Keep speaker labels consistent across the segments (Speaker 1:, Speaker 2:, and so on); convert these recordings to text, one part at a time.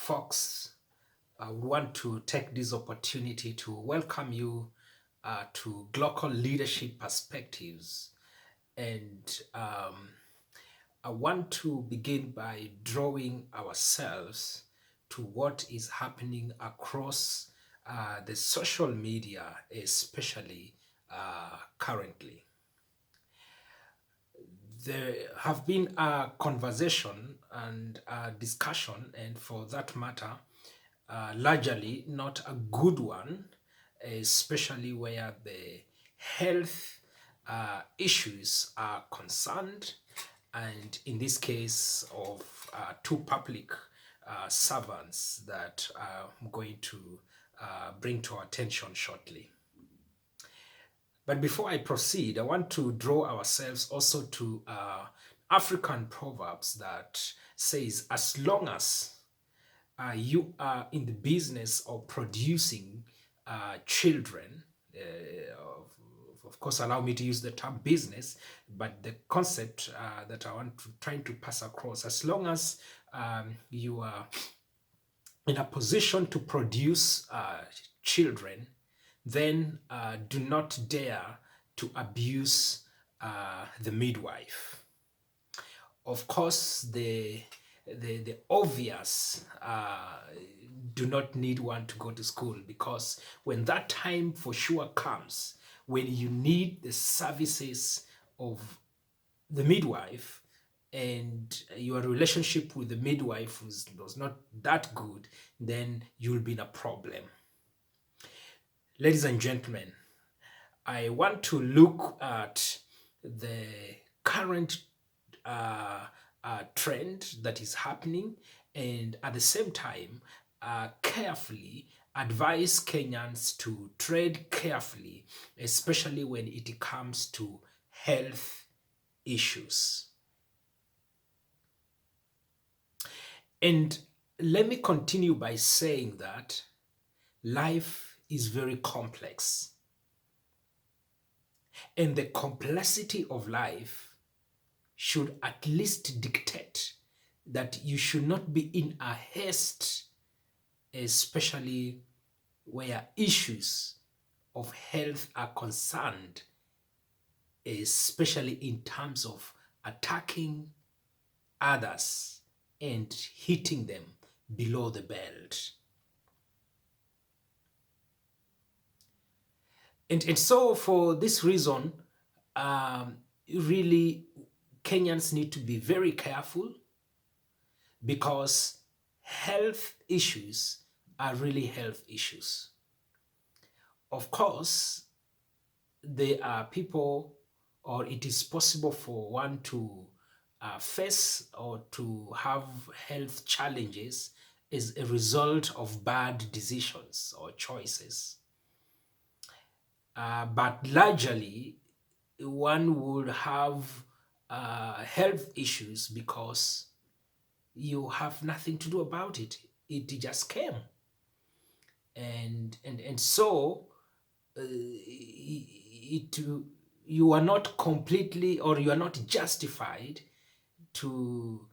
Speaker 1: Folks, I want to take this opportunity to welcome you to Global Leadership Perspectives. And I want to begin by drawing ourselves to what is happening across the social media, especially currently. There have been a conversation and a discussion, and for that matter, largely not a good one, especially where the health issues are concerned, and in this case of two public servants that I'm going to bring to our attention shortly. But before I proceed, I want to draw ourselves also to African proverbs that says, as long as you are in the business of producing children, of course, allow me to use the term business, but the concept that I want to trying to pass across, as long as you are in a position to produce children, then do not dare to abuse the midwife. Of course, the obvious do not need one to go to school, because when that time for sure comes, when you need the services of the midwife and your relationship with the midwife was not that good, then you'll be in a problem. Ladies and gentlemen, I want to look at the current trend that is happening, and at the same time carefully advise Kenyans to tread carefully, especially when it comes to health issues. And let me continue by saying that life is very complex, and the complexity of life should at least dictate that you should not be in a haste, especially where issues of health are concerned, especially in terms of attacking others and hitting them below the belt. And so for this reason, really Kenyans need to be very careful, because health issues are really health issues. Of course, there are people, or it is possible for one to face or to have health challenges as a result of bad decisions or choices. But largely, one would have health issues because you have nothing to do about it. It just came. And so you are not completely, or you are not justified to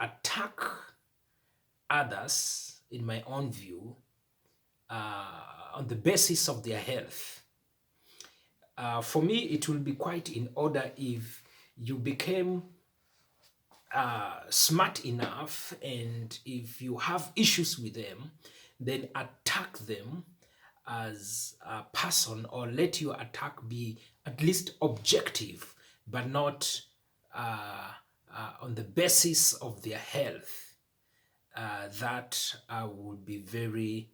Speaker 1: attack others, in my own view, on the basis of their health. For me, it will be quite in order if you became smart enough, and if you have issues with them, then attack them as a person, or let your attack be at least objective, but not on the basis of their health. That would be very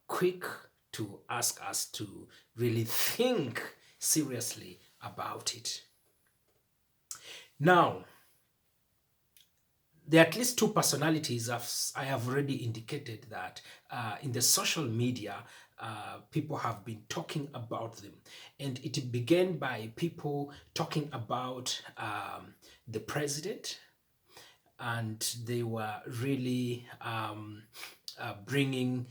Speaker 1: quick to ask us to really think seriously about it. Now, there are at least two personalities. I have already indicated that in the social media, people have been talking about them. And it began by people talking about the president, and they were really bringing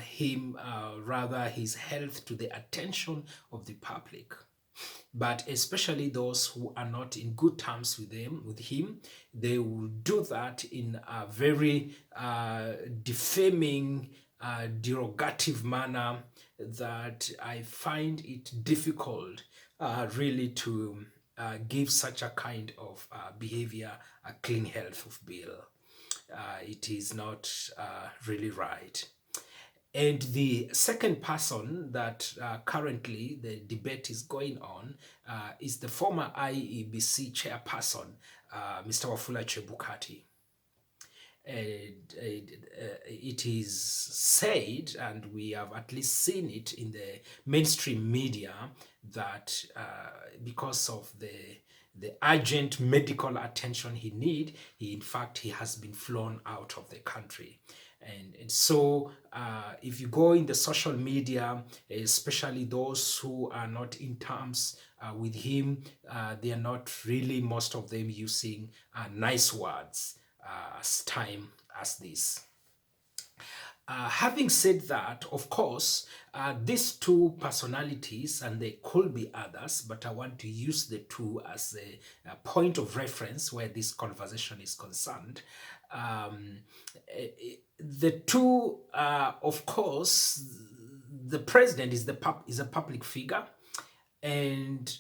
Speaker 1: his health to the attention of the public. But especially those who are not in good terms with him, they will do that in a very defaming, derogative manner that I find it difficult really to give such a kind of behavior a clean health of bill. It is not really right. And the second person that currently the debate is going on is the former IEBC chairperson, Mr. Wafula Chebukati. It is said, and we have at least seen it in the mainstream media, that because of the urgent medical attention he in fact he has been flown out of the country. And so if you go in the social media, especially those who are not in terms with him, they are not really, most of them, using nice words as time as this. Having said that, of course, these two personalities, and there could be others, but I want to use the two as a point of reference where this conversation is concerned. The two, of course, the president is a public figure, and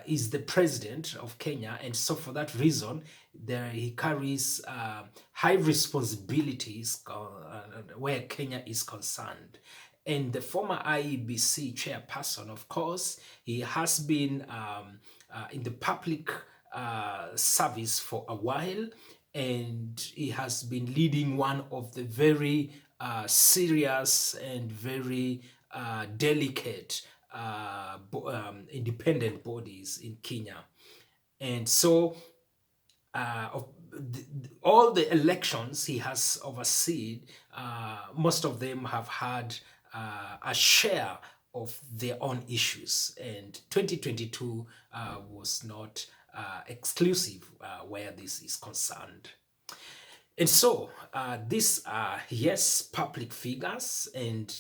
Speaker 1: is the president of Kenya, and so for that reason, he carries high responsibilities where Kenya is concerned. And the former IEBC chairperson, of course, he has been in the public service for a while, and he has been leading one of the very serious and very delicate independent bodies in Kenya. And so all the elections he has overseen, most of them have had a share of their own issues, and 2022 was not exclusive where this is concerned. And so these are, yes, public figures, and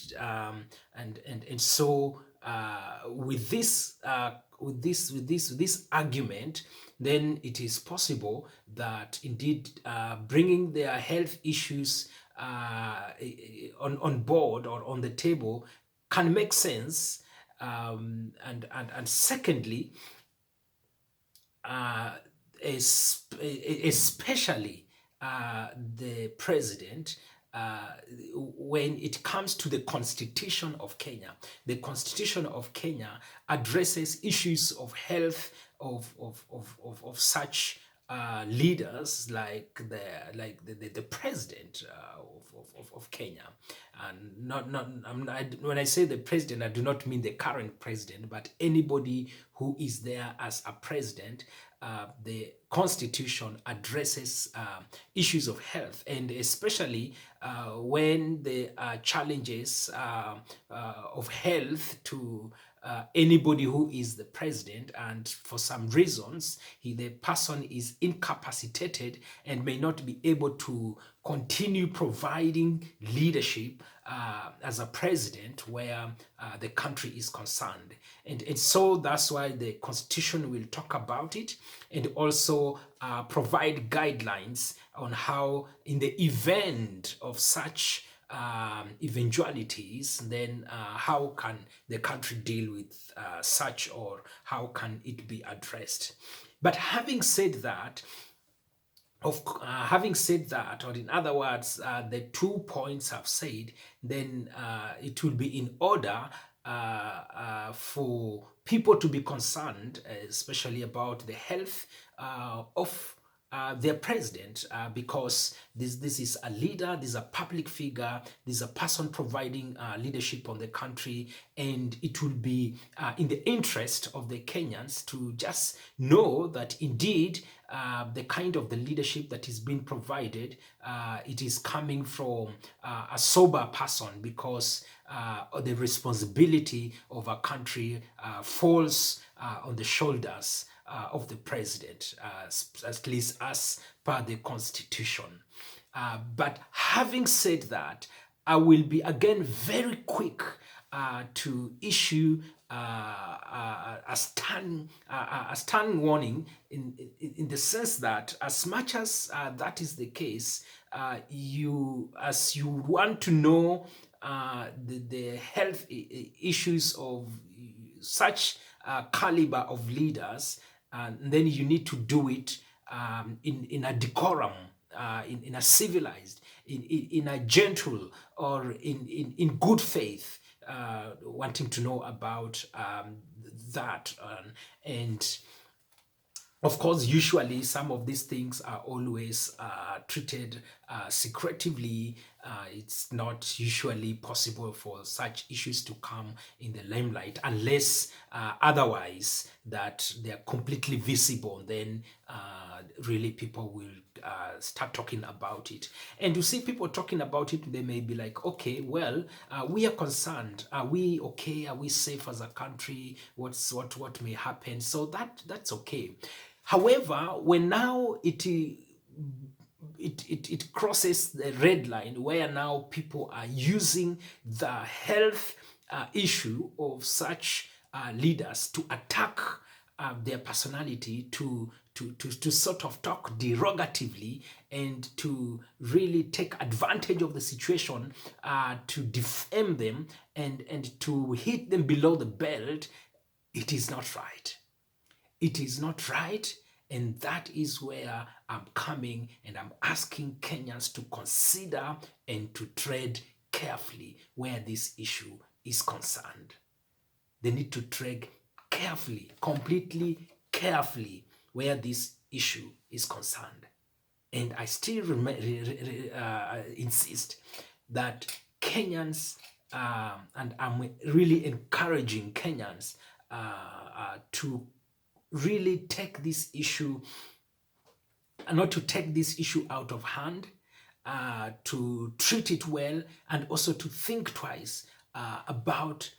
Speaker 1: so with this argument, then it is possible that indeed bringing their health issues on board or on the table can make sense. And secondly, especially the president, when it comes to the Constitution of Kenya. The Constitution of Kenya addresses issues of health of such leaders like the president of Kenya. And when I say the president, I do not mean the current president, but anybody who is there as a president. The Constitution addresses issues of health, and especially when there are challenges of health to anybody who is the president, and for some reasons the person is incapacitated and may not be able to continue providing leadership as a president where the country is concerned. And so that's why the Constitution will talk about it, and also provide guidelines on how, in the event of such eventualities, then how can the country deal with such, or how can it be addressed. But having said that, or in other words, the 2 points I've said, then it will be in order for people to be concerned, especially about the health of their president, because this is a leader, this is a public figure, this is a person providing leadership on the country, and it will be in the interest of the Kenyans to just know that indeed the kind of the leadership that is being provided, it is coming from a sober person, because the responsibility of a country falls on the shoulders of the president, at least as per the Constitution. But having said that, I will be again very quick to issue a stern warning in the sense that as much as that is the case, as you want to know the health issues of such caliber of leaders, and then you need to do it in a decorum, in a civilized, in a gentle, or in good faith, wanting to know about that. And of course, usually some of these things are always treated secretively. It's not usually possible for such issues to come in the limelight unless otherwise that they are completely visible. Then really people will start talking about it. And you see people talking about it, they may be like, okay, well, we are concerned. Are we okay? Are we safe as a country? What may happen? So that's okay. However, when now it crosses the red line where now people are using the health issue of such leaders to attack their personality, to sort of talk derogatively and to really take advantage of the situation, to defame them and to hit them below the belt, it is not right. It is not right. And that is where I'm coming and I'm asking Kenyans to consider and to tread carefully where this issue is concerned. They need to tread carefully, completely carefully where this issue is concerned. And I still insist that Kenyans, and I'm really encouraging Kenyans to really take this issue, not to take this issue out of hand, to treat it well, and also to think twice about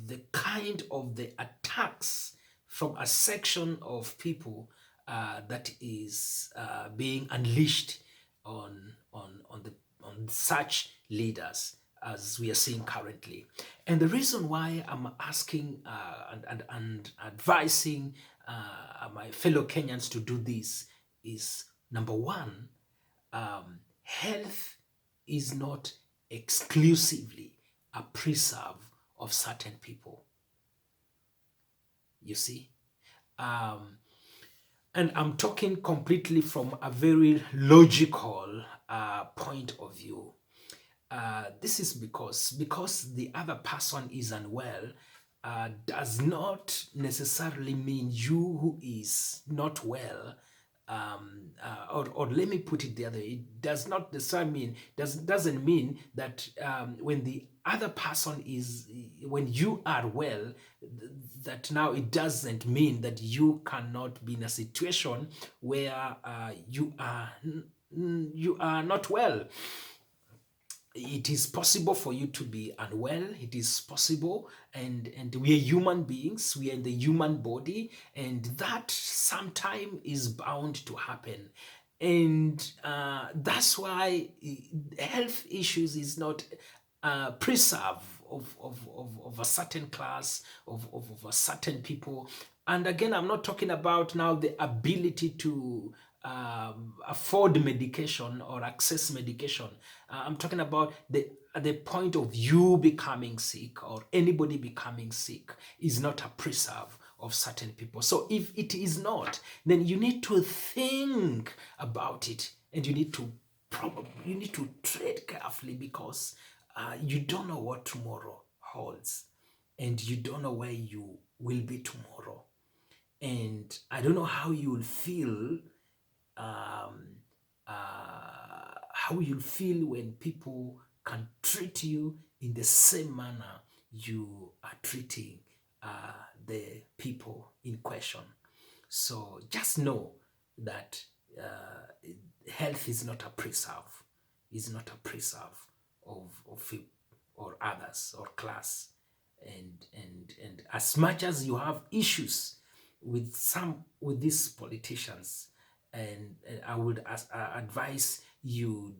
Speaker 1: the kind of the attacks from a section of people that is being unleashed on such leaders as we are seeing currently. And the reason why I'm asking and advising my fellow Kenyans to do this is, number one, health is not exclusively a preserve of certain people. You see? And I'm talking completely from a very logical point of view. This is because the other person is unwell does not necessarily mean you who is not well, or let me put it the other way. It does not necessarily mean, doesn't mean that when the other person is, when you are well, that now it doesn't mean that you cannot be in a situation where you are not well. It is possible for you to be unwell. It is possible, and we are human beings. We are in the human body, and that sometime is bound to happen. And that's why health issues is not preserve of a certain class, of a certain people. And again, I'm not talking about now the ability to afford medication or access medication. I'm talking about the point of you becoming sick or anybody becoming sick is not a preserve of certain people. So if it is not, then you need to think about it, and you need to tread carefully, because you don't know what tomorrow holds, and you don't know where you will be tomorrow. And I don't know how you will feel, how you'll feel when people can treat you in the same manner you are treating the people in question. So just know that health is not a preserve, is not a preserve of or others or class. And as much as you have issues with these politicians, and I would advise you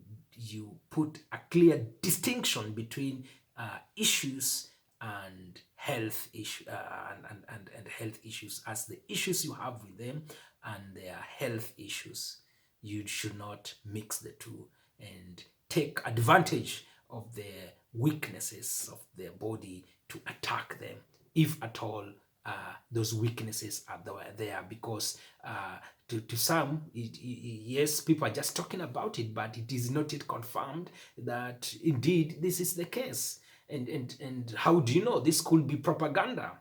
Speaker 1: put a clear distinction between issues and health issue and health issues as the issues you have with them and their health issues. You should not mix the two and take advantage of their weaknesses of their body to attack them, if at all those weaknesses are there, because to some, yes, people are just talking about it, but it is not yet confirmed that indeed this is the case. And how do you know? This could be propaganda.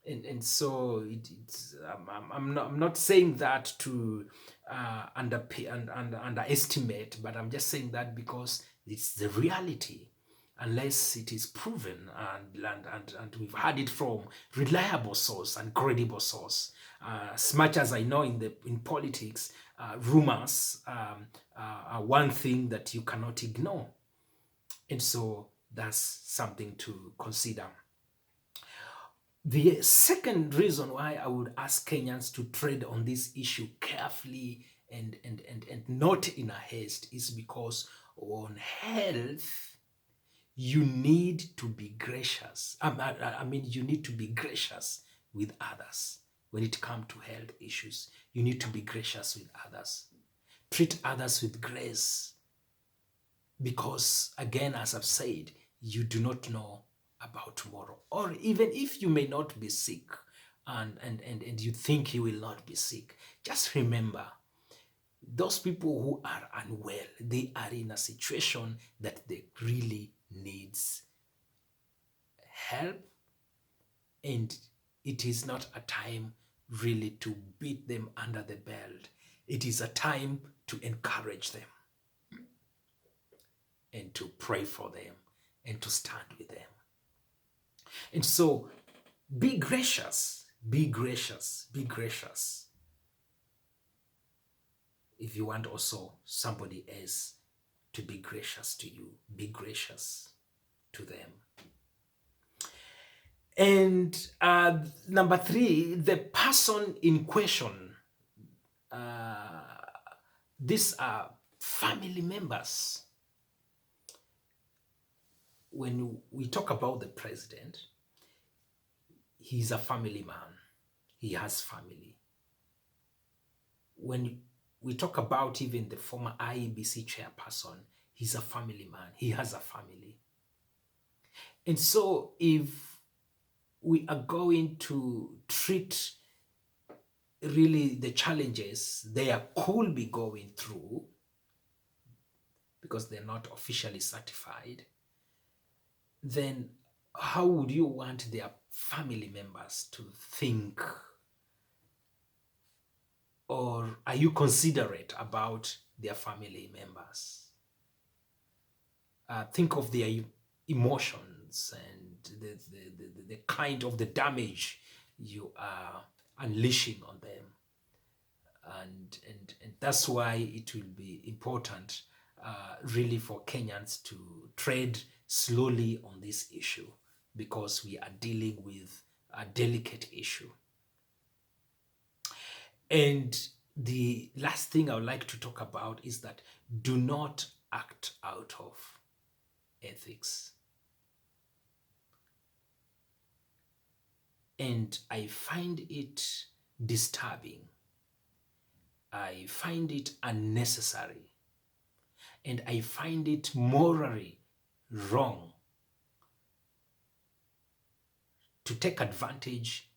Speaker 1: And so I'm not saying that to underestimate, but I'm just saying that because it's the reality, unless it is proven and we've had it from reliable source and credible source. As much as I know in politics, rumors are one thing that you cannot ignore. And so that's something to consider. The second reason why I would ask Kenyans to tread on this issue carefully and not in a haste is because on health, you need to be gracious. I mean, you need to be gracious with others when it comes to health issues. You need to be gracious with others. Treat others with grace. Because, again, as I've said, you do not know about tomorrow. Or even if you may not be sick and you think you will not be sick, just remember, those people who are unwell, they are in a situation that they really needs help, and it is not a time really to beat them under the belt. It is a time to encourage them and to pray for them and to stand with them. And so be gracious, be gracious, be gracious. If you want also somebody else to be gracious to you, be gracious to them. And number 3, the person in question, these are family members. When we talk about the president, he's a family man. He has family. When we talk about even the former IEBC chairperson, he's a family man. He has a family. And so if we are going to treat really the challenges they could be going through, because they're not officially certified, then how would you want their family members to think? Or are you considerate about their family members? Think of their emotions and the kind of the damage you are unleashing on them. And that's why it will be important really for Kenyans to tread slowly on this issue, because we are dealing with a delicate issue. And the last thing I would like to talk about is that do not act out of ethics. And I find it disturbing. I find it unnecessary. And I find it morally wrong to take advantage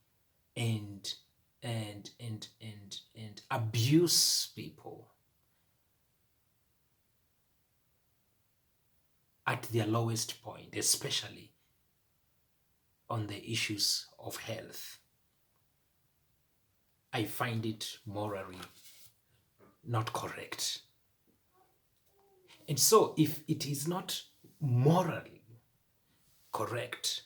Speaker 1: and abuse people at their lowest point, especially on the issues of health. I find it morally not correct. And so if it is not morally correct,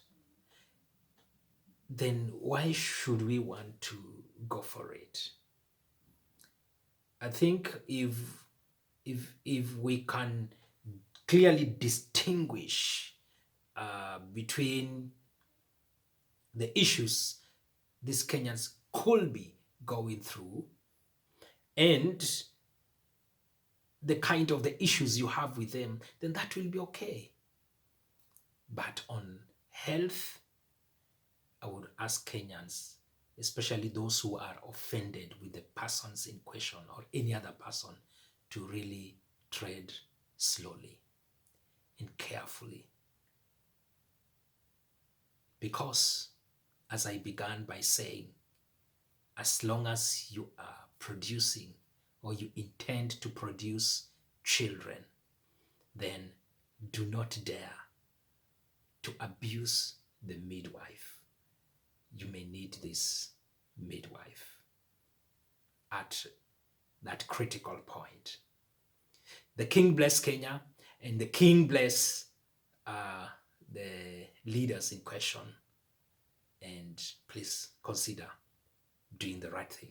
Speaker 1: then why should we want to go for it? I think if we can clearly distinguish between the issues these Kenyans could be going through and the kind of the issues you have with them, then that will be okay. But on health, I would ask Kenyans, especially those who are offended with the persons in question or any other person, to really tread slowly and carefully. Because, as I began by saying, as long as you are producing or you intend to produce children, then do not dare to abuse the midwife. You may need this midwife at that critical point. The King bless Kenya, and the King bless the leaders in question. And please consider doing the right thing.